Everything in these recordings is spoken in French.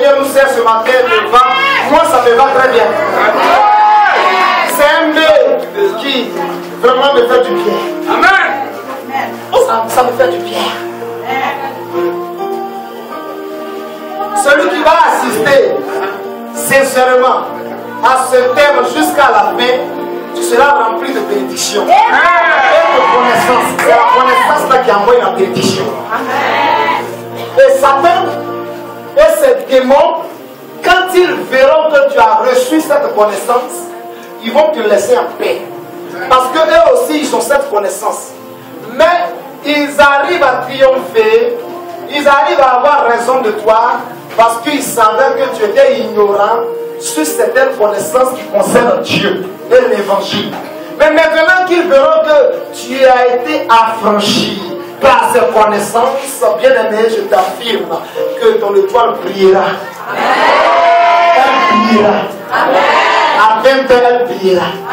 Seigneur nous sert ce matin devant, moi ça me va très bien. C'est un mail qui vraiment me fait du bien. Amen. Ça me fait du bien. Celui qui va assister sincèrement à ce thème jusqu'à la fin, tu seras rempli de bénédictions et de connaissances. C'est la connaissance là qui envoie la bénédiction. Et Satan et ces démons, quand ils verront que tu as reçu cette connaissance, ils vont te laisser en paix. Parce qu'eux aussi, ils ont cette connaissance. Mais ils arrivent à triompher, ils arrivent à avoir raison de toi, parce qu'ils savaient que tu étais ignorant sur certaines connaissances qui concernent Dieu et l'évangile. Mais maintenant qu'ils verront que tu as été affranchi par ces connaissances, bien aimé, je t'affirme que ton étoile brillera. Elle brillera. À 20h, elle brillera. À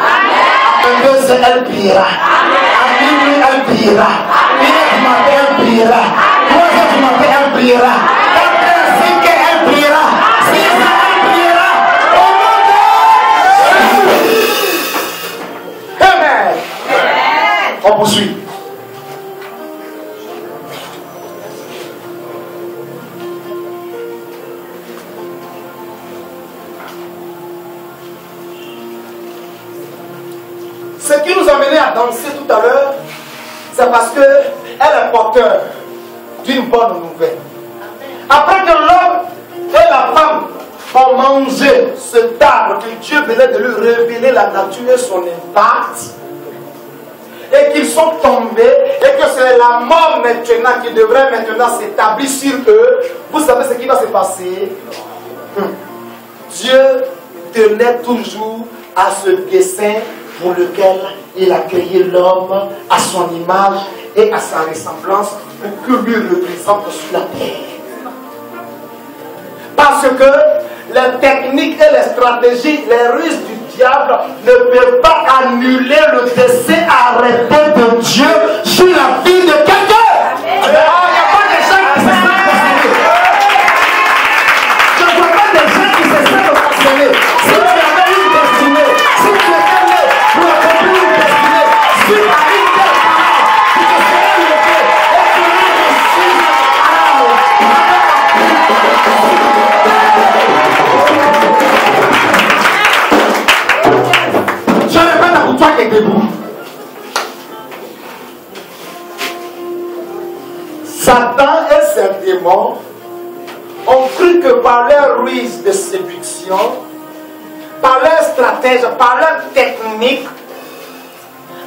22h, elle brillera. À minuit, elle brillera. À 1h du matin, elle brillera. 3h du matin, elle brillera. 4h, 5h, elle brillera. 6h, elle brillera. Amen. On poursuit. Ce qui nous a mené à danser tout à l'heure, c'est parce qu'elle est porteur d'une bonne nouvelle. Après que l'homme et la femme ont mangé cet arbre que Dieu venait de lui révéler la nature et son impact, et qu'ils sont tombés, et que c'est la mort maintenant qui devrait maintenant s'établir sur eux, vous savez ce qui va se passer? Dieu tenait toujours à ce dessein pour lequel il a créé l'homme à son image et à sa ressemblance pour que lui représente sur la terre. Parce que les techniques et les stratégies, les ruses du diable ne peuvent pas annuler le dessein arrêté de Dieu sur la vie de quelqu'un. Il n'y a pas de gens qui se sentent concernés. Je ne vois pas de gens qui se sentent concernés. Si tu avais une destinée, si tu étais né pour accomplir une destinée, si tu as une telle parole, tu te serais levé et tu aurais reçu je répète à toi qui est debout. Satan et ses démons ont cru que par leur ruse de séduction, par leur stratège, par leur technique,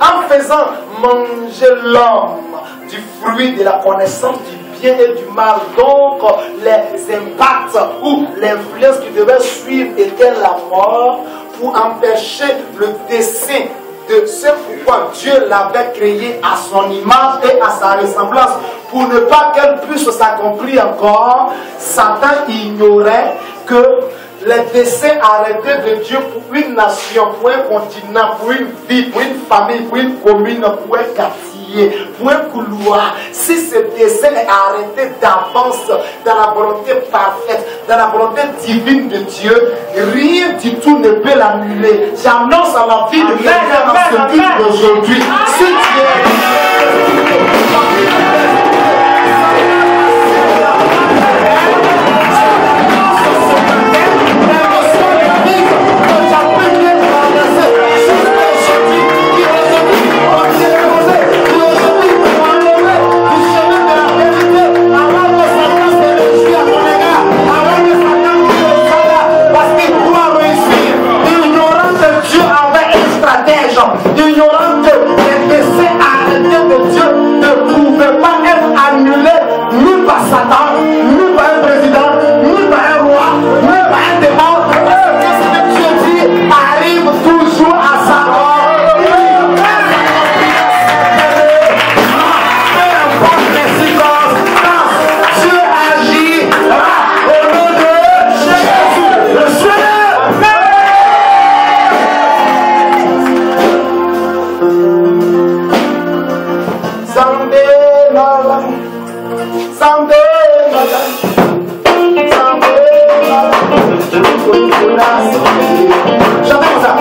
en faisant manger l'homme du fruit de la connaissance du bien et du mal, donc les impacts ou l'influence qui devait suivre était la mort, pour empêcher le dessein de ce pourquoi Dieu l'avait créé à son image et à sa ressemblance, pour ne pas qu'elle puisse s'accomplir encore. Satan ignorait que les desseins arrêtés de Dieu pour une nation, pour un continent, pour une vie, pour une famille, pour une commune, pour un quartier, pour un couloir, si ce dessein est arrêté d'avance dans la volonté parfaite, dans la volonté divine de Dieu, rien du tout ne peut l'annuler. J'annonce à la vie de quelqu'un dans ce culte d'aujourd'hui. Si tu es ignorant que les desseins arrêtés de Dieu ne pouvaient pas être annulés ni par Satan, ni par un président, ni par un roi, ni par un démon. Ce que Dieu dit arrive toujours à sa mort. Peu importe les circonstances, Dieu agit au nom de Jésus, le Seigneur. Someday, my life. Chantez comme ça.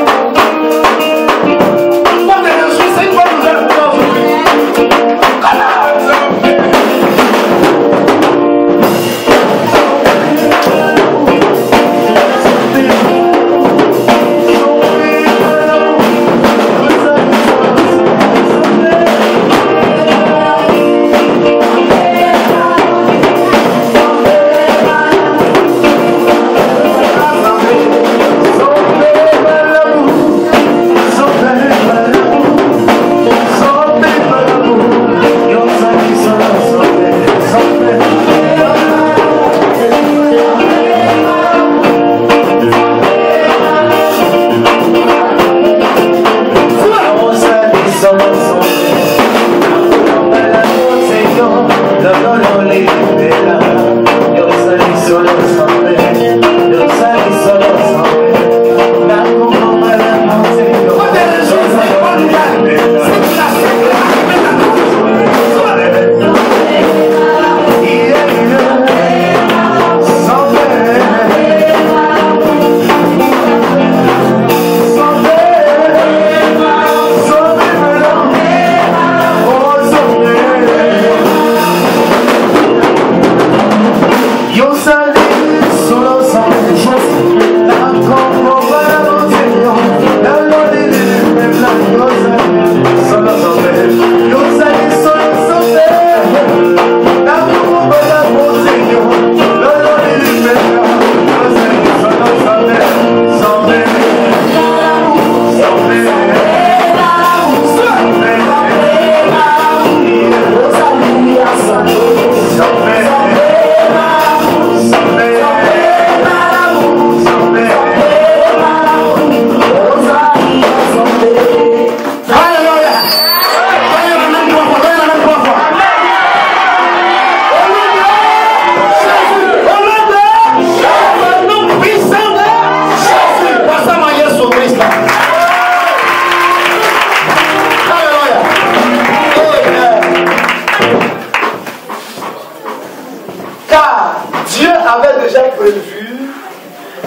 Porte de Jésus, c'est une bonne nouvelle pour toi aujourd'hui.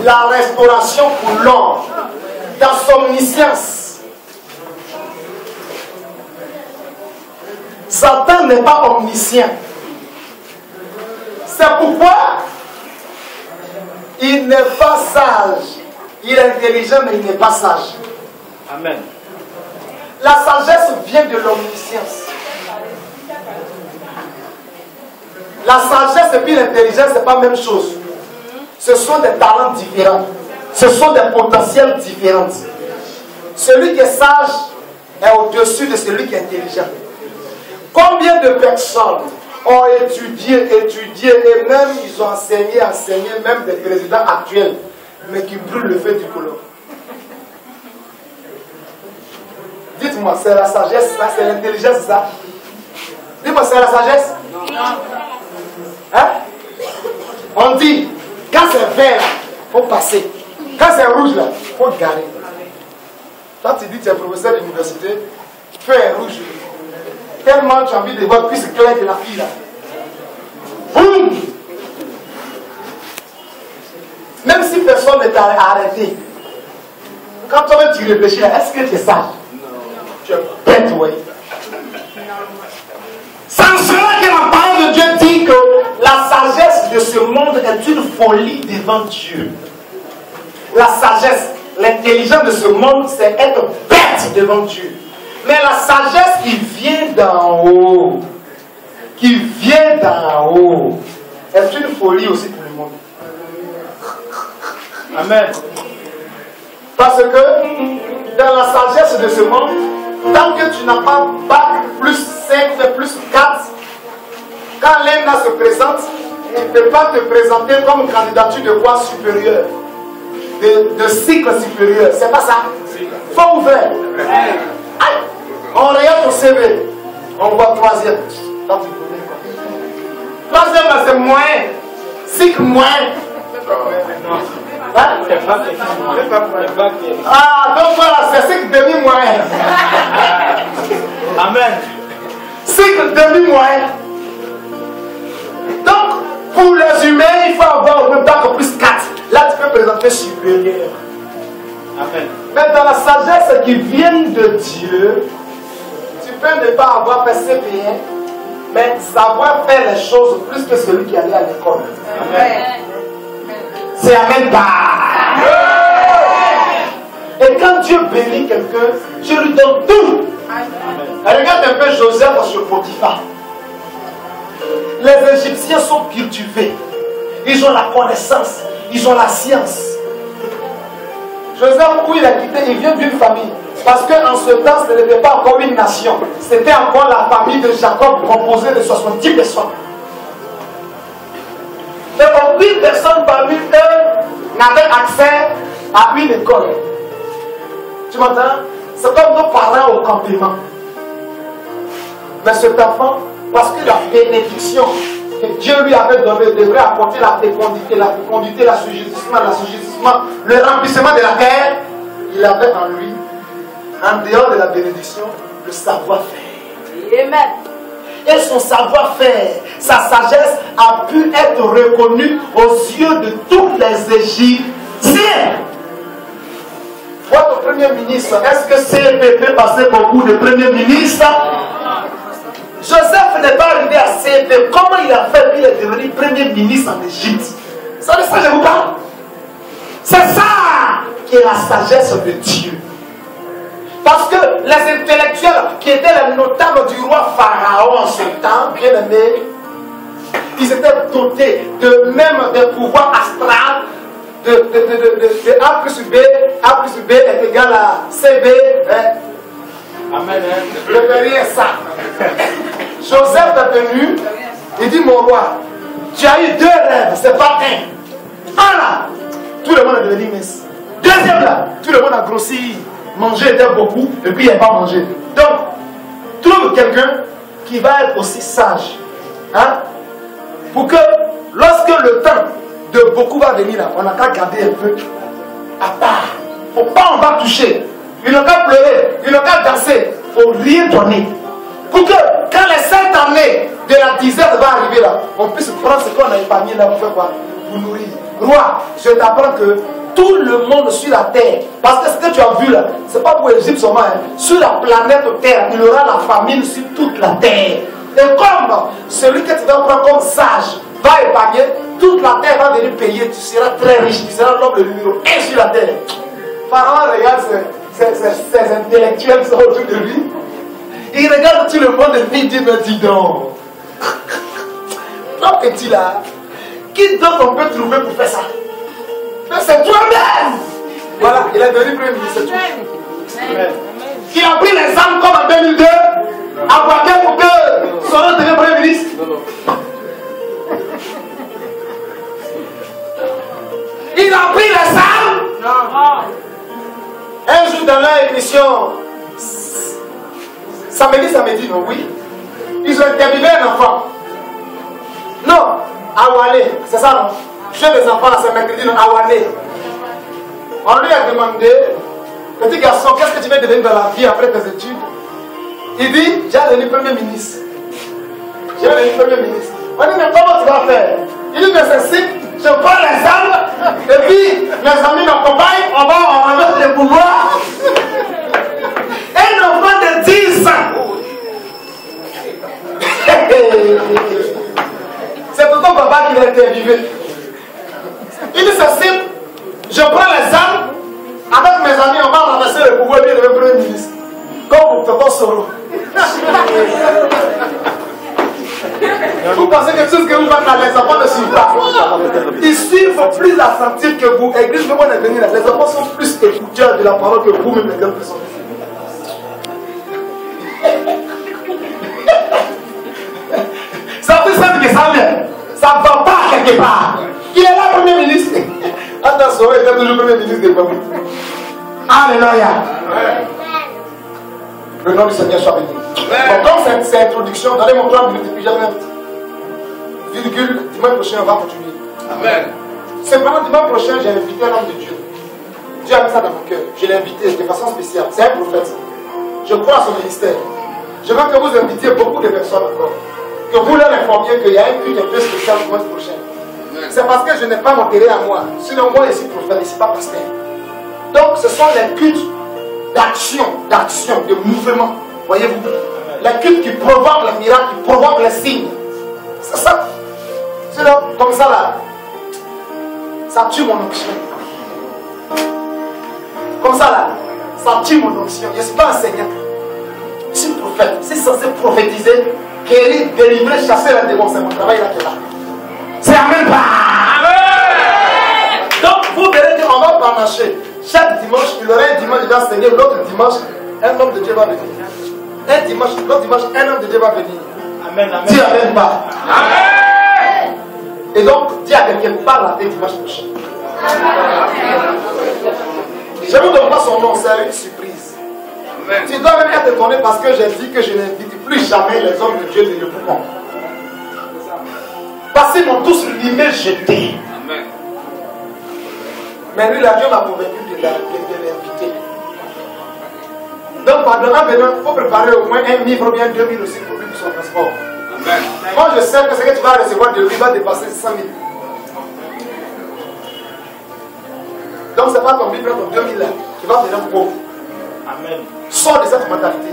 La restauration pour l'homme dans son omniscience. Satan n'est pas omniscient. C'est pourquoi il n'est pas sage. Il est intelligent, mais il n'est pas sage. Amen. La sagesse vient de l'omniscience. La sagesse et puis l'intelligence, ce n'est pas la même chose. Ce sont des talents différents. Ce sont des potentiels différents. Celui qui est sage est au-dessus de celui qui est intelligent. Combien de personnes ont étudié, et même ils ont enseigné, même des présidents actuels, mais qui brûlent le feu du colon. Dites-moi, c'est la sagesse, ça, c'est l'intelligence, ça. Dites-moi, c'est la sagesse? Non. Hein? On dit, quand c'est vert, il faut passer. Quand c'est rouge, là, il faut garer. Quand tu dis que tu es professeur d'université, feu est rouge. Tellement tu as envie de voir plus clair que la fille, là. Boum! Même si personne ne t'a arrêté, quand toi-même tu réfléchis là, est-ce que tu es sage? Non. Tu es bête, oui. C'est en cela que la parole de Dieu dit que la sagesse de ce monde est une folie devant Dieu. La sagesse, l'intelligence de ce monde, c'est être bête devant Dieu. Mais la sagesse qui vient d'en haut, est une folie aussi pour le monde. Amen. Parce que dans la sagesse de ce monde, tant que tu n'as pas bac plus 5, plus 4, quand l'ENA se présente, il ne peut pas te présenter comme candidature de voie supérieure, de cycle supérieur. C'est pas ça. Faut ouvert. Aïe. On regarde ton CV, on voit troisième. Troisième, c'est moyen. Cycle moyen. Hein? Ah, donc voilà, c'est cycle demi-moyen. Amen. Cycle demi-moyen. Donc, pour les humains, il faut avoir au moins bac plus 4. Là, tu peux présenter qualité supérieure. Amen. Mais dans la sagesse qui vient de Dieu, tu peux ne pas avoir percé bien, mais savoir faire les choses plus que celui qui allait à l'école. Amen. C'est Amen pas. Et quand Dieu bénit quelqu'un, Dieu lui donne tout. Et regarde un peu Joseph sur Potiphar. Les Égyptiens sont cultivés. Ils ont la connaissance. Ils ont la science. Joseph, où il a quitté, il vient d'une famille. Parce qu'en ce temps, ce n'était pas encore une nation. C'était encore la famille de Jacob composée de 70 personnes. Mais aucune personne parmi eux n'avait accès à une école. Tu m'entends? C'est comme nos parents au campement. Mais cet enfant, parce que la bénédiction que Dieu lui avait donnée devrait apporter la fécondité, l'assujettissement, le remplissement de la terre, il avait en lui, en dehors de la bénédiction, le savoir-faire. Amen. Et son savoir-faire, sa sagesse a pu être reconnue aux yeux de tous les Égyptiens. Votre premier ministre, est-ce que CEP passer beaucoup de premier ministre? Joseph n'est pas arrivé à CEP. Comment il a fait qu'il est devenu premier ministre en Égypte? Ça, je vous parle. C'est ça qui est la sagesse de Dieu. Parce que les intellectuels qui étaient les notables du roi Pharaon en ce temps, bien aimés, ils étaient dotés de même des pouvoirs astrales de A plus B est égal à CB. Amen. Le verrier est ça. Joseph est venu, il dit mon roi, tu as eu 2 rêves, c'est pas un. Un là, tout le monde est devenu mince. Deuxième là, tout le monde a grossi. Manger était beaucoup, et puis il n'a pas mangé. Donc, trouve quelqu'un qui va être aussi sage. Hein? Pour que lorsque le temps de beaucoup va venir là, on n'a qu'à garder un peu à part. Faut pas on va toucher. Il n'a qu'à pleurer, il n'a qu'à danser. Faut rien donner. Pour que quand les 7 années de la disette va arriver là, on puisse prendre ce qu'on a épargné là pour faire quoi? Pour nourrir. Roi, je t'apprends que tout le monde sur la terre, parce que ce que tu as vu là, c'est pas pour l'Égypte seulement, hein. Sur la planète Terre, il y aura la famine sur toute la terre. Et comme celui que tu vas prendre comme sage va épargner, toute la terre va venir payer, tu seras très riche, tu seras l'homme le numéro 1 sur la terre. Pharaon regarde ces intellectuels qui sont autour de lui. Il regarde tout le monde et puis il dit, mais dis donc, toi petit là, qui d'autre on peut trouver pour faire ça? Mais c'est toi-même! Voilà, il est devenu premier ministre. Il a pris les armes comme en 2002, à Boaké pour que son nom devienne premier ministre. Il a pris les armes. Un jour dans leur émission, samedi, non, oui, ils ont interviewé un enfant. Non, à Walé, c'est ça, non? J'ai des enfants là, c'est mercredi, non, à Walé. On lui a demandé, petit garçon, qu'est-ce que tu veux devenir dans la vie après tes études? Il dit, j'ai devenu premier ministre. J'ai devenu premier ministre. On dit, mais comment tu vas faire? Il dit, mais c'est simple, je prends les armes, et puis mes amis m'accompagnent, on remet les pouvoirs. Un enfant de 10 ans. C'est tout ton papa qui l'a interviewé. Il dit, c'est simple, je prends les armes, avec mes amis, on va renverser le pouvoir et devenir premier ministre. Comme pour Tonton Soro. Vous pensez que tout ce que vous faites là, les enfants ne suivent pas. Ils suivent plus attentifs que vous. Église, le monde est venu là. Les enfants sont plus écouteurs de la parole que vous-même, les gars. Ça fait simple que ça vient. Ça ne va pas quelque part. Il est là, premier ministre. Attention, il est toujours premier ministre de Babou. Alléluia. Le nom du Seigneur soit béni. Donc, comme cette introduction, donnez-moi 3 minutes et puis j'avais virgule, dimanche prochain, on va continuer. Amen. C'est vraiment dimanche prochain, j'ai invité un homme de Dieu. Dieu a mis ça dans mon cœur. Je l'ai invité de façon spéciale. C'est un prophète. Je crois à son ministère. Je veux que vous invitiez beaucoup de personnes encore. Que vous leur informiez qu'il y a une un peu spéciale dimanche prochain. C'est parce que je n'ai pas m'opéré à moi. Sinon, moi, je suis prophète, je ne suis pas pasteur. Donc, ce sont les cultes d'action, de mouvement. Voyez-vous? Les cultes qui provoquent les miracles, qui provoquent les signes. C'est ça. Sinon, comme ça là, ça tue mon onction. Comme ça là, ça tue mon onction. Je ne suis pas enseignant. Je suis prophète. Je suis censé prophétiser, guérir, délivrer, chasser les démons. C'est mon travail là qui est là. C'est Amen. Amen. Donc vous verrez qu'on va pas marcher. Chaque dimanche, il y aura un dimanche, il va enseigner. L'autre dimanche, un homme de Dieu va venir. Un dimanche, l'autre dimanche, un homme de Dieu va venir. Amen, amen. Dis Amen pas. Amen. Et donc, dis à quelqu'un, parle à tes dimanche prochain. Je ne vous donne pas son nom, c'est une surprise. Amen. Tu dois même être étonné parce que j'ai dit que je n'invite plus jamais les hommes de Dieu de le pouvoir. Parce qu'ils m'ont tous limé, jeté. Amen. Mais lui, la Dieu m'a convaincu de l'inviter. Donc, pendant il faut préparer au moins 1 000 ou bien 2 000 aussi pour lui pour son transport. Amen. Moi, je sais que ce que tu vas recevoir de lui va dépasser 100 000. Donc, ce n'est pas ton 1000 ton 2000 là qui va devenir pauvre. Amen. Sors de cette mentalité.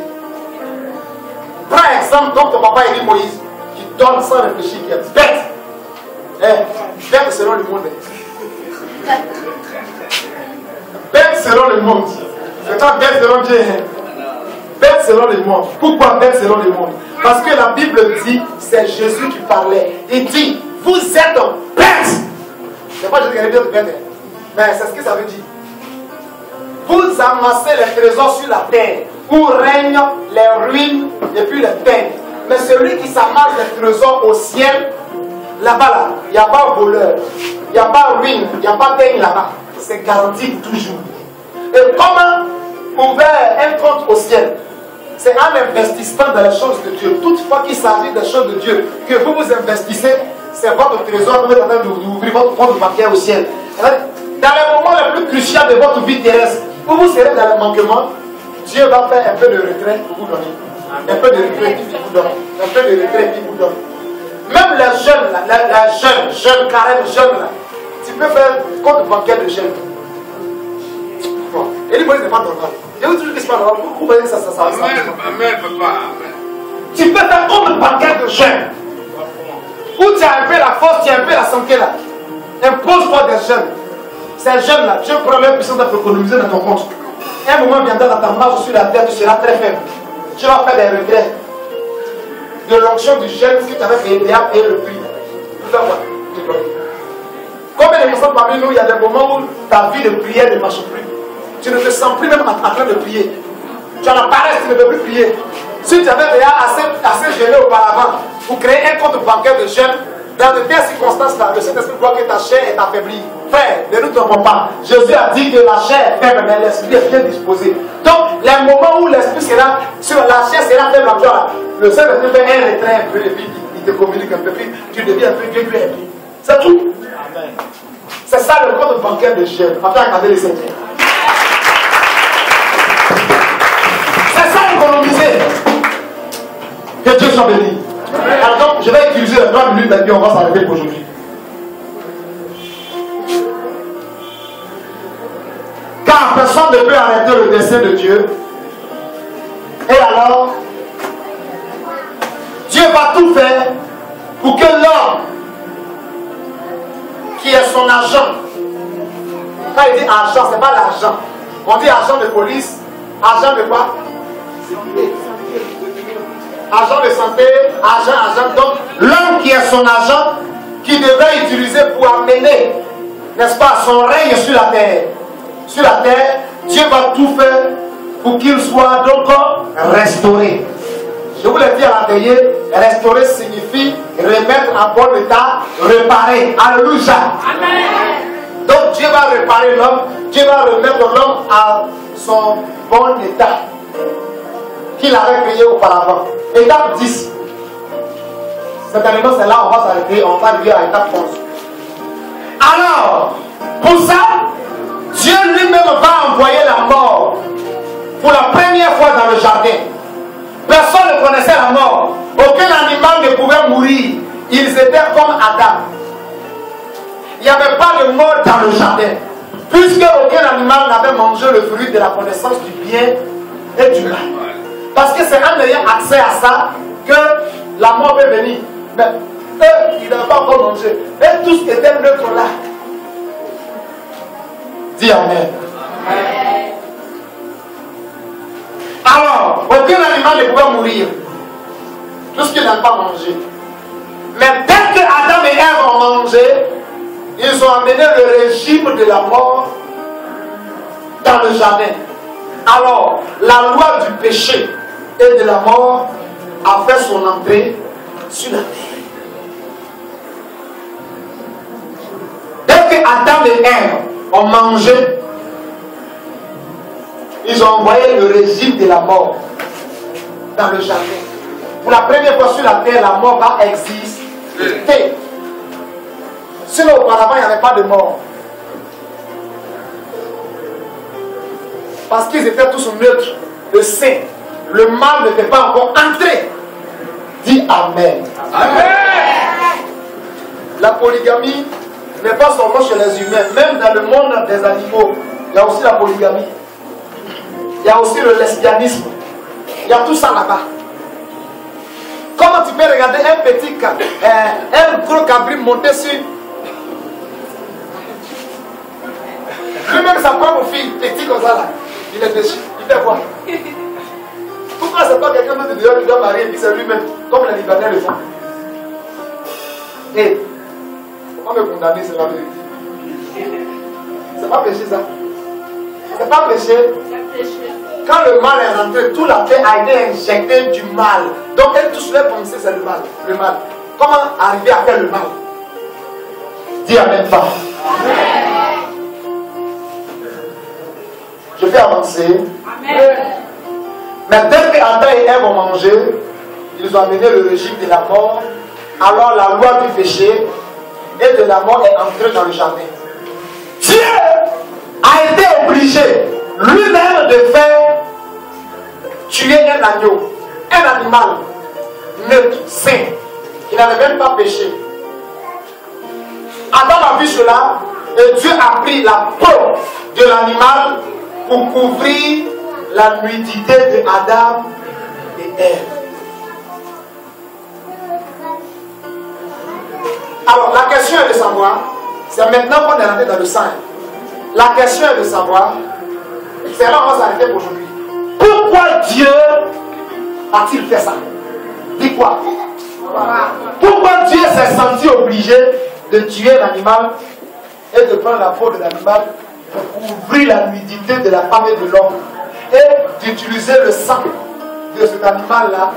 Prends exemple comme ton papa Élie Moïse qui donne sans réfléchir, qui est bête. Bête selon le monde. Bête selon le monde. C'est pas bête selon Dieu. Bête selon le monde. Pourquoi bête selon le monde? Parce que la Bible dit, c'est Jésus qui parlait. Il dit, vous êtes bêtes. C'est pas Jésus qui a dit bête. Mais c'est ce que ça veut dire. Vous amassez les trésors sur la terre, où règnent les ruines et puis les peines. Mais celui qui s'amasse les trésors au ciel, là-bas, là, il n'y a pas voleur, il n'y a pas ruine, il n'y a pas peine là-bas. C'est garanti toujours. Et comment ouvrir un compte au ciel? C'est en investissement dans les choses de Dieu. Toutefois qu'il s'agit des choses de Dieu, que vous vous investissez, c'est votre trésor, vous êtes en train d'ouvrir votre compte bancaire au ciel. Dans les moments les plus cruciaux de votre vie terrestre, où vous serez dans le manquement, Dieu va faire un peu de retrait pour vous donner. Un peu de retrait qui vous donne. Un peu de retrait qui vous donne. Même les jeunes, les jeunes carrés, jeunes, là, tu peux faire compte bancaire de jeunes. Bon. Et les moyens, ce n'est pas normal. Je vous dis que ce n'est pas normal. Vous voyez que ça Amen, papa. Tu peux faire compte bancaire de jeunes. Où tu as un peu la force, tu as un peu la santé là. Impose-toi des jeunes. Ces jeunes-là, Dieu prend leur puissance pour économiser dans ton compte. Un moment viendra dans ta marche sur la terre, tu seras très faible. Tu vas faire des regrets de l'onction du jeune que tu avais payé et le prix. Combien de personnes parmi nous, il y a des moments où ta vie de prière ne marche plus. Tu ne te sens plus même en train de prier. Tu as la paresse, tu ne peux plus prier. Si tu avais déjà assez gêné auparavant pour créer un compte bancaire de jeunes, dans de telles circonstances-là, le Saint-Esprit voit que ta chair est affaiblie. Frère, ne nous trompons pas. Jésus a dit que la chair est faible, mais l'esprit est bien disposé. Donc, les moments où l'esprit sera, sur la chair sera faible en toi, le Saint-Esprit fait un retrait un peu, et puis il te communique un peu, puis tu deviens un peu Dieu, et puis. C'est tout. Amen. C'est ça le compte bancaire de jeunes. Après, regardez les Saints. C'est ça économiser. Que Dieu soit béni. Alors donc, je vais utiliser les 3 minutes et puis on va s'arrêter pour aujourd'hui. Car personne ne peut arrêter le dessein de Dieu. Et alors, Dieu va tout faire pour que l'homme, qui est son agent, quand il dit agent, ce n'est pas l'argent. On dit agent de police, agent de quoi? Agent de santé, agent. Donc, l'homme qui est son agent, qui devrait utiliser pour amener, n'est-ce pas, son règne sur la terre. Sur la terre, Dieu va tout faire pour qu'il soit donc restauré. Je vous l'ai dit à l'atelier, restaurer signifie remettre en bon état, réparer. Alléluia. Amen. Donc Dieu va réparer l'homme, Dieu va remettre l'homme à son bon état qu'il avait créé auparavant. Étape 10. Certainement, c'est là où on va s'arrêter, on va arriver à l'étape 11. Alors, pour ça, Dieu lui-même va envoyer la mort pour la première fois dans le jardin. Personne ne connaissait la mort. Aucun animal ne pouvait mourir. Ils étaient comme Adam. il n'y avait pas de mort dans le jardin. Puisque aucun animal n'avait mangé le fruit de la connaissance du bien et du mal. Parce que c'est en ayant accès à ça que la mort peut venir. Mais eux, ils n'avaient pas encore mangé. Et tous étaient neutres là. Dis Amen. Amen. Alors, aucun animal ne pouvait mourir. Puisqu'ils n'avaient pas mangé. Mais dès que Adam et Ève ont mangé, ils ont amené le régime de la mort dans le jardin. Alors, la loi du péché et de la mort a fait son entrée sur la terre. Dès que Adam et Ève ont mangé, ils ont envoyé le régime de la mort dans le jardin. Pour la première fois sur la terre, la mort va exister. Sinon, auparavant, il n'y avait pas de mort. Parce qu'ils étaient tous neutres. Le saint, le mal ne fait pas encore entrer. Dis Amen. Amen. La polygamie n'est pas seulement chez les humains. Même dans le monde des animaux, il y a aussi la polygamie. Il y a aussi le lesbianisme. Il y a tout ça là-bas. Comment tu peux regarder un gros cabri monter sur lui-même sa propre fille, petit comme ça là, il est déçu, il fait quoi? Pourquoi c'est pas quelqu'un d'autre de dehors qui doit marier et puis c'est lui-même, comme les Libanais le font? Et, faut pas me condamner, c'est la vérité. C'est pas péché ça. C'est pas péché. Quand le mal est rentré, toute la terre a été injectée du mal. Donc elle touche les pensées, c'est le mal. Le mal. Comment arriver à faire le mal? Dis Amen pas. Je vais avancer. Amen. Mais dès que Adam et Ève ont mangé, ils ont amené le régime de la mort. Alors la loi du péché et de la mort est entrée dans le jardin. Dieu a été obligé lui-même de faire tuer un agneau, un animal neutre, sain, qui n'avait même pas péché. Adam a vu cela et Dieu a pris la peau de l'animal pour couvrir la nudité de Adam et Ève. Alors la question est de savoir, c'est maintenant qu'on est rentré dans le sang. La question est de savoir, c'est là qu'on va s'arrêter pour aujourd'hui. Pourquoi Dieu a-t-il fait ça? Dis quoi? Pourquoi Dieu s'est senti obligé de tuer l'animal et de prendre la peau de l'animal pour couvrir la nudité de la femme et de l'homme et d'utiliser le sang de cet animal-là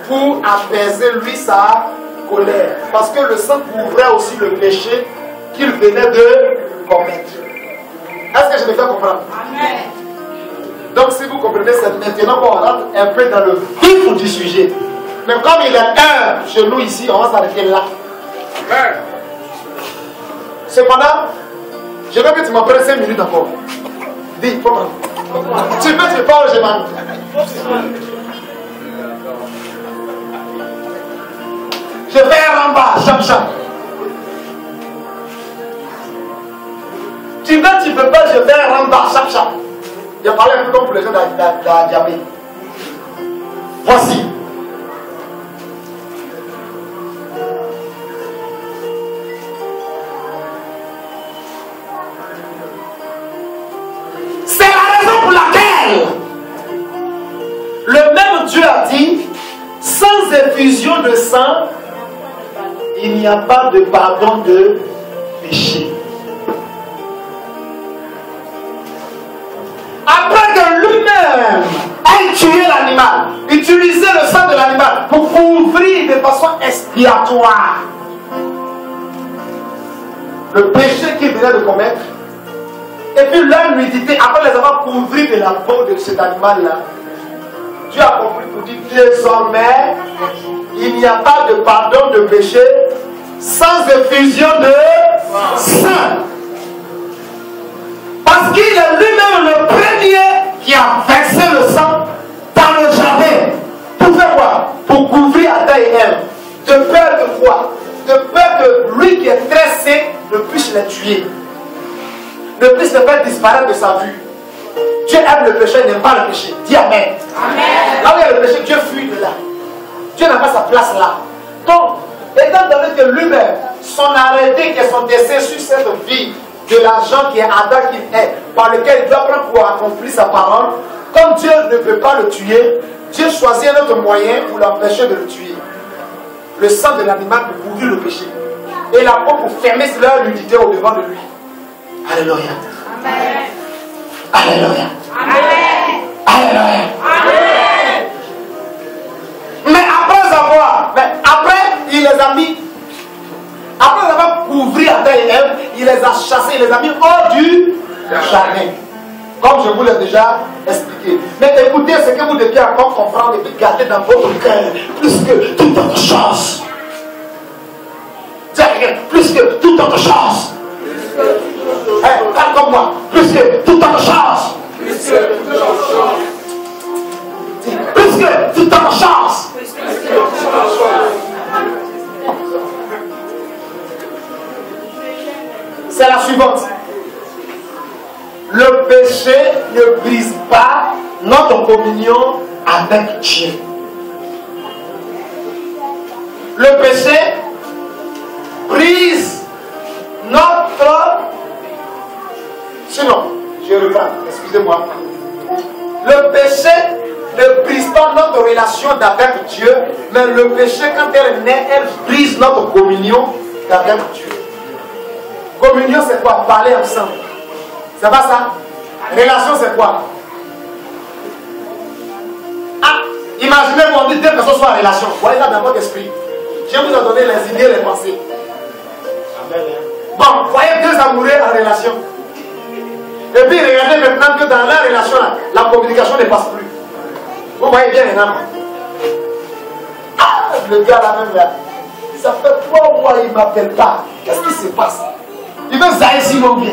pour apaiser lui sa colère? Parce que le sang couvrait aussi le péché qu'il venait de commettre. Est-ce que je me fais comprendre? Amen. Donc si vous comprenez, c'est maintenant qu'on rentre un peu dans le vif du sujet. Mais comme il est un chez nous ici, on va s'arrêter là. Amen. Cependant, je veux que tu m'en prennes 5 minutes encore. Dis, faut prendre. Tu peux pas où je m'en. Je vais en bas, chap. Tu peux pas, je vais en bas, chap. Il a parlé un peu comme pour les gens d'Adiabé. Voici. C'est la raison pour laquelle le même Dieu a dit, sans effusion de sang, il n'y a pas de pardon de péché. Après que lui-même ait tué l'animal, utilisé le sang de l'animal pour couvrir de façon expiatoire le péché qu'il venait de commettre, et puis leur nudité, après les avoir couverts de la peau de cet animal-là, Dieu a compris pour dire désormais, il n'y a pas de pardon de péché sans effusion de sang. Parce qu'il est lui-même le premier qui a versé le sang dans le jardin. Pour faire quoi? Pour couvrir Adam et Ève. De peur de quoi? De peur que lui qui est très saint ne puisse les tuer, ne puisse le faire disparaître de sa vue. Dieu aime le péché, il n'aime pas le péché. Dis Amen. Amen. Là où il y a le péché, Dieu fuit de là. Dieu n'a pas sa place là. Donc, étant donné que lui-même, son arrêté qui est son décès sur cette vie de l'argent qui est Adam qu'il est, par lequel il doit prendre pour accomplir sa parole, comme Dieu ne peut pas le tuer, Dieu choisit un autre moyen pour l'empêcher de le tuer. Le sang de l'animal pour couvrir le péché. Et la peau pour fermer leur nudité au devant de lui. Alléluia. Amen. Alléluia. Amen. Alléluia. Amen. Mais après, il les a mis. Après avoir couvert Adam et Ève, il les a chassés, il les a mis hors du jardin. Comme je vous l'ai déjà expliqué. Mais écoutez ce que vous devez encore comprendre et garder dans votre cœur, plus que toute autre chose. Plus que toute autre chose. Parle comme moi. Plus que toute autre chose. Plus que toute autre chose. Plus que toute autre chose. C'est la suivante. Le péché ne brise pas notre communion avec Dieu. Le péché brise notre... Sinon, je reprends, excusez-moi. Le péché ne brise pas notre relation avec Dieu, mais le péché, quand elle naît, elle brise notre communion avec Dieu. Communion, c'est quoi? Parler ensemble. C'est pas ça? Relation, c'est quoi? Ah, imaginez-vous, on dit deux personnes sont en relation. Voyez ça dans votre esprit. Je vous ai donné les idées et les pensées. Amen. Bon, voyez deux amoureux en relation. Et puis regardez maintenant que dans la relation, la communication ne passe plus. Vous voyez bien les âmes. Ah, le gars là même là, ça fait 3 mois il ne m'appelle pas. Qu'est-ce qui se passe? Il veut zaïr si mon bien.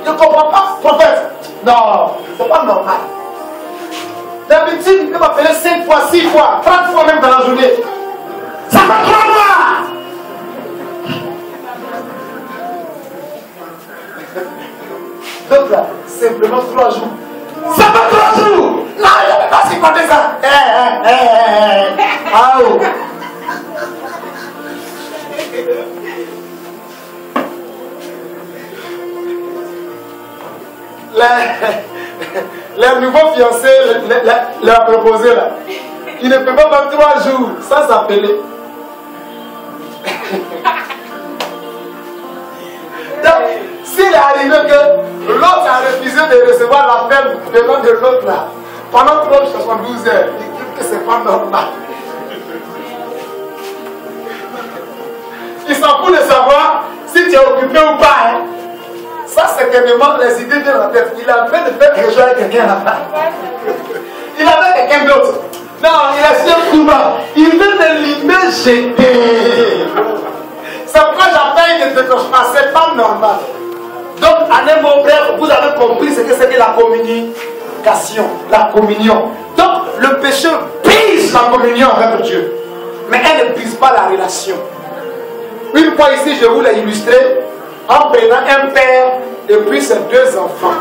Je ne comprends pas, prophète. Non, c'est pas normal. D'habitude, il peut m'appeler 5 fois, 6 fois, 30 fois même dans la journée. Ça fait 3 mois. Donc là, simplement 3 jours. Ça fait 3 jours. Non, je ne vais pas supporter ça. Ah oh. Les nouveaux fiancés leur proposé là. Il ne peut pas faire 3 jours sans s'appeler. Donc, s'il est arrivé que l'autre a refusé de recevoir l'appel venant de l'autre là, pendant 3 jours, 72 heures, il dit que c'est pas normal. Il s'en fout de savoir si tu es occupé ou pas. Hein. Ça, c'est tellement les idées viennent en tête. Il a fait de faire quelque chose avec quelqu'un là-bas. Il avait quelqu'un d'autre. Non, il a fait un coup. Il veut de l'image jeter. C'est pourquoi j'appelle une décroche pas. C'est pas normal. Donc, en un mot bref, vous avez compris ce que c'est que la communication. La communion. Donc, le péché brise la communion avec Dieu. Mais elle ne brise pas la relation. Une fois ici, je vous l'ai illustré en prenant un père et puis ses 2 enfants.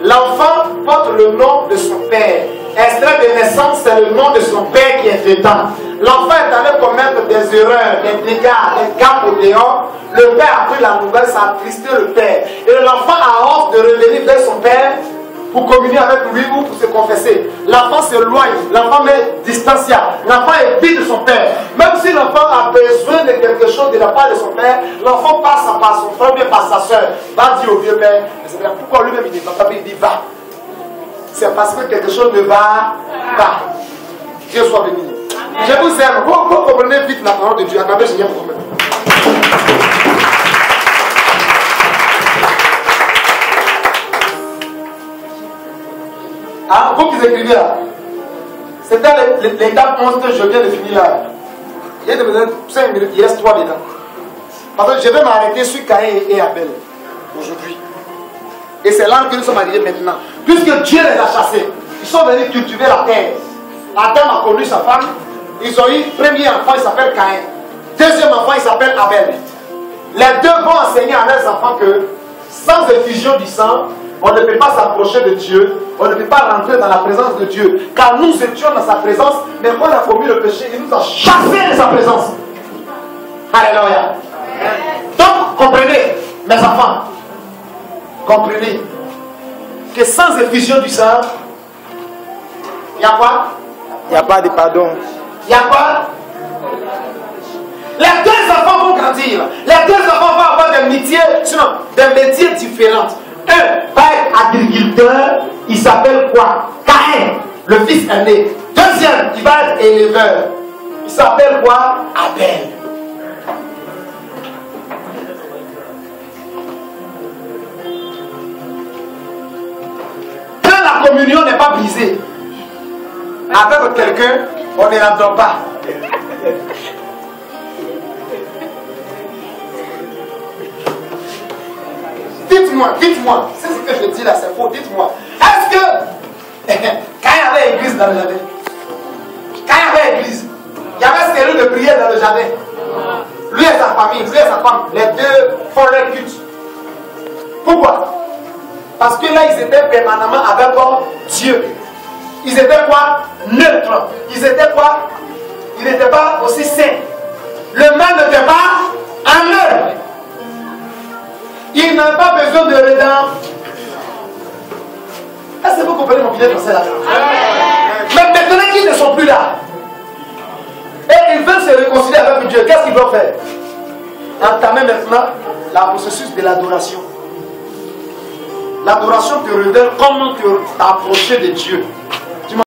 L'enfant porte le nom de son père. Extrait de naissance, c'est le nom de son père qui est dedans. L'enfant est allé commettre des erreurs, des dégâts, des gaps au dehors. Le père a pris la nouvelle, ça a attristé le père. Et l'enfant a honte de revenir vers son père pour communier avec lui ou pour se confesser. L'enfant s'éloigne, l'enfant met distancia, l'enfant évite de son père. Même si l'enfant a besoin de quelque chose de la part de son père, l'enfant passe par son frère, bien par sa soeur, va dire au vieux père, c'est pourquoi lui-même il dit, il dit va. C'est parce que quelque chose ne va pas. Dieu soit béni. Je vous aime. Vous comprenez vite la parole de Dieu. Attendez, je viens pour vous. Ah, vous qui écrivez là, c'était l'étape 11 que je viens de finir là. Il y a 5 minutes, il reste 3 dedans. Parce que je vais m'arrêter sur Caïn et Abel aujourd'hui. Et c'est là que nous sommes arrivés maintenant. Puisque Dieu les a chassés, ils sont venus cultiver la terre. Adam a connu sa femme. Ils ont eu premier enfant, il s'appelle Caïn. Deuxième enfant, il s'appelle Abel. Les deux vont enseigné à leurs enfants que sans effusion du sang, on ne peut pas s'approcher de Dieu, on ne peut pas rentrer dans la présence de Dieu. Car nous étions dans sa présence, mais quand on a commis le péché, il nous a chassés de sa présence. Alléluia. Donc, comprenez, mes enfants, comprenez que sans effusion du sang, il y a quoi? Il n'y a pas de pardon. Il y a quoi? Les deux enfants vont grandir. Les deux enfants vont avoir des métiers différents. Un va être agriculteur, il s'appelle quoi? Caïn, le fils aîné. Deuxième, il va être éleveur. Il s'appelle quoi? Abel. Quand la communion n'est pas brisée avec quelqu'un, on ne l'entend pas. Dites-moi, c'est ce que je dis là, c'est faux, dites-moi. Est-ce que quand il y avait église dans le jardin, quand il y avait église, il y avait série de prières dans le jardin. Lui et sa famille, lui et sa femme, les deux font leur culte. Pourquoi? Parce que là, ils étaient permanemment avec Dieu. Ils étaient quoi? Neutres. Ils étaient quoi? Ils n'étaient pas aussi saints. Le mal n'était pas en eux. Ils n'ont pas besoin de rédemption. Est-ce que vous comprenez mon billet français là? Mais maintenant qu'ils ne sont plus là, et ils veulent se réconcilier avec Dieu, qu'est-ce qu'ils doivent faire? Entamer maintenant le processus de l'adoration. L'adoration te révèle comment t'approcher de Dieu.